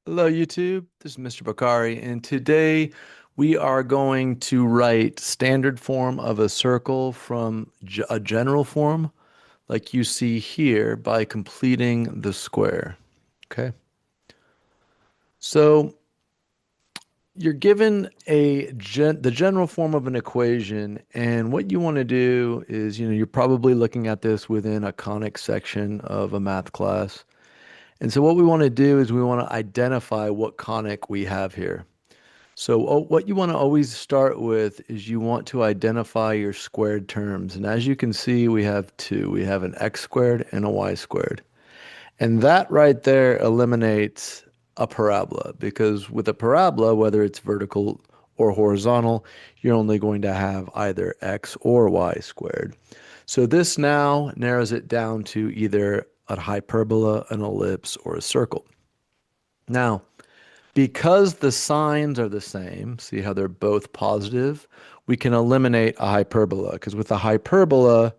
Hello, YouTube. This is Mr. Bakari, and today we are going to write standard form of a circle from a general form, like you see here, by completing the square. Okay. So you're given the general form of an equation, and what you want to do is, you're probably looking at this within a conic section of a math class. And so what we want to do is we want to identify what conic we have here. So what you want to always start with is you want to identify your squared terms. And as you can see, we have two. We have an x squared and a y squared. And that right there eliminates a parabola because with a parabola, whether it's vertical or horizontal, you're only going to have either x or y squared. So this now narrows it down to either a hyperbola, an ellipse, or a circle. Now, because the signs are the same, see how they're both positive, we can eliminate a hyperbola because with a hyperbola,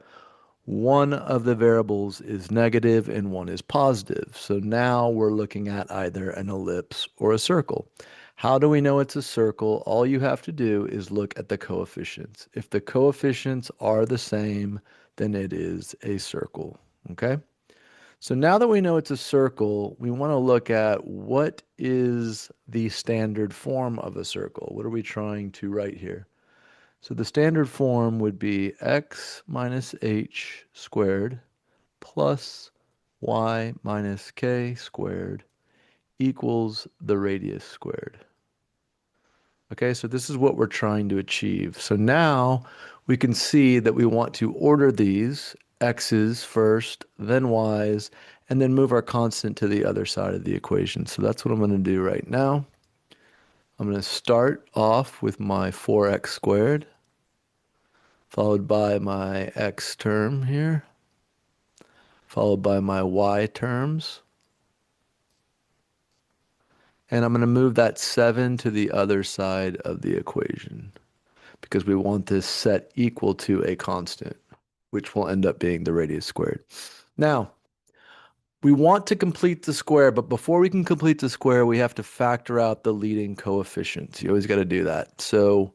one of the variables is negative and one is positive. So now we're looking at either an ellipse or a circle. How do we know it's a circle? All you have to do is look at the coefficients. If the coefficients are the same, then it is a circle. Okay? So now that we know it's a circle, we want to look at what is the standard form of a circle. What are we trying to write here? So the standard form would be x minus h squared plus y minus k squared equals the radius squared. Okay, so this is what we're trying to achieve. So now we can see that we want to order these x's first, then y's, and then move our constant to the other side of the equation. So that's what I'm going to do right now. I'm going to start off with my 4x squared, followed by my x term here, followed by my y terms. And I'm going to move that 7 to the other side of the equation because we want this set equal to a constant, which will end up being the radius squared. Now, we want to complete the square, but before we can complete the square, we have to factor out the leading coefficients. You always got to do that. So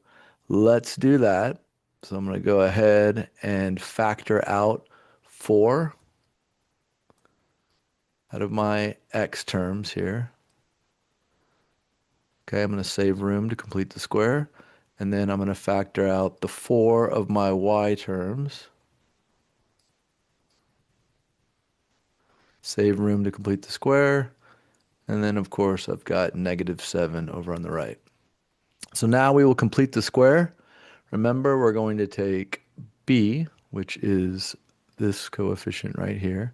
let's do that. So I'm going to go ahead and factor out 4 out of my x terms here. Okay, I'm going to save room to complete the square. And then I'm going to factor out the 4 of my y terms. Save room to complete the square. And then, of course, I've got negative 7 over on the right. So now we will complete the square. Remember, we're going to take b, which is this coefficient right here.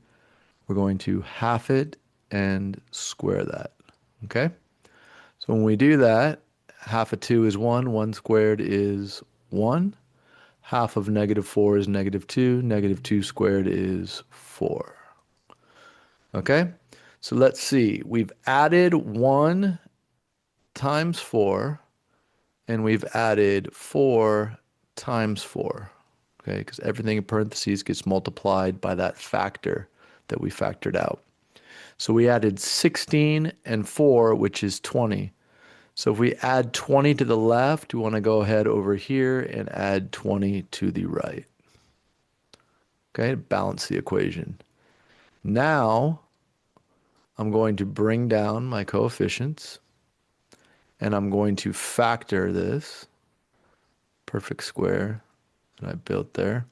We're going to half it and square that. Okay? So when we do that, half of 2 is 1. 1 squared is 1. Half of negative 4 is negative 2. Negative 2 squared is 4. Okay? So let's see. We've added 1 times 4, and we've added 4 times 4. Okay? Because everything in parentheses gets multiplied by that factor that we factored out. So we added 16 and 4, which is 20. So if we add 20 to the left, we want to go ahead over here and add 20 to the right. Okay, balance the equation. Now, I'm going to bring down my coefficients, and I'm going to factor this perfect square that I built there.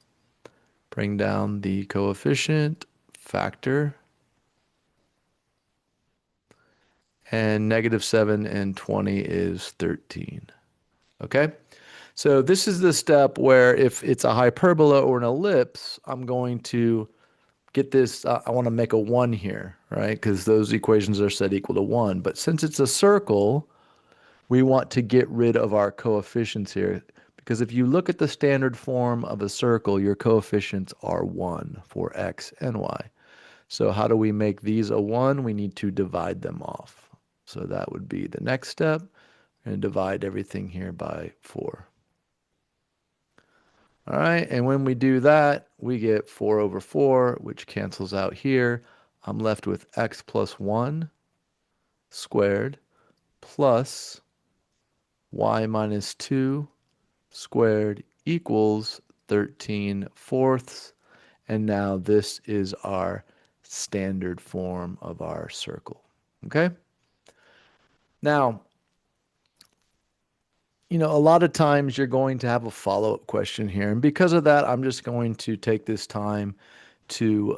Bring down the coefficient, factor, and negative 7 and 20 is 13. Okay? So this is the step where if it's a hyperbola or an ellipse, I'm going to get this, I want to make a 1 here, right? Because those equations are set equal to 1. But since it's a circle, we want to get rid of our coefficients here. Because if you look at the standard form of a circle, your coefficients are 1 for x and y. So how do we make these a 1? We need to divide them off. So that would be the next step. We're going to divide everything here by 4. All right, and when we do that, we get 4 over 4, which cancels out here. I'm left with x plus 1 squared plus y minus 2 squared equals 13/4. And now this is our standard form of our circle. Okay? Now, a lot of times you're going to have a follow-up question here. And because of that, I'm just going to take this time to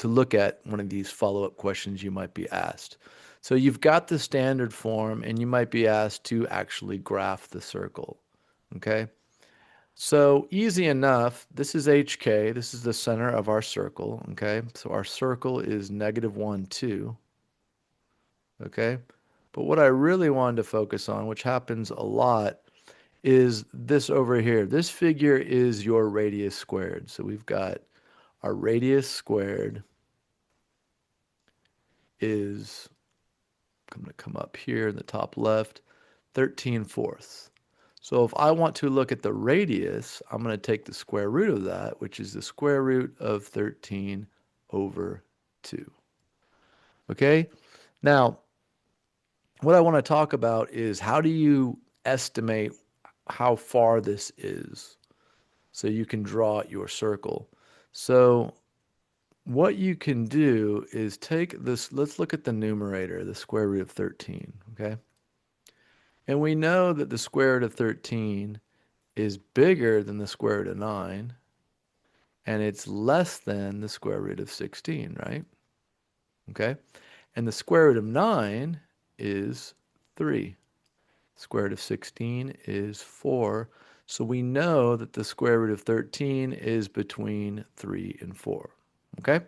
look at one of these follow-up questions you might be asked. So you've got the standard form, and you might be asked to actually graph the circle. Okay? So easy enough. This is HK. This is the center of our circle. Okay? So our circle is -1, 2. Okay? But what I really wanted to focus on, which happens a lot, is this over here. This figure is your radius squared. So we've got our radius squared is, I'm going to come up here in the top left, 13/4. So if I want to look at the radius, I'm going to take the square root of that, which is the square root of 13/2. Okay? Now, what I want to talk about is how do you estimate how far this is so you can draw your circle. So what you can do is take this, let's look at the numerator, the square root of 13, okay? And we know that the square root of 13 is bigger than the square root of 9, and it's less than the square root of 16, right? Okay? And the square root of 9 is 3. Square root of 16 is 4. So we know that the square root of 13 is between 3 and 4. Okay?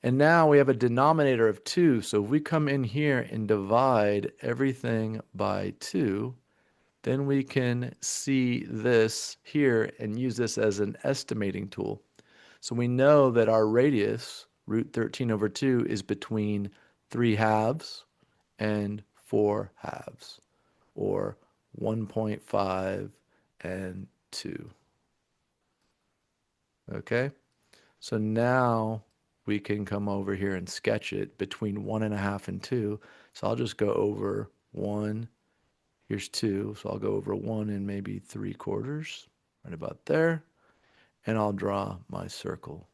And now we have a denominator of 2. So if we come in here and divide everything by 2, then we can see this here and use this as an estimating tool. So we know that our radius, root 13/2, is between 3/2 and 4/2, or 1.5 and 2. Okay? So now we can come over here and sketch it between 1.5 and 2. So I'll just go over 1. Here's 2. So I'll go over 1 and maybe 3/4, right about there. And I'll draw my circle.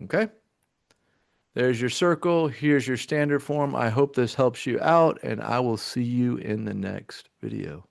Okay? There's your circle. Here's your standard form. I hope this helps you out, and I will see you in the next video.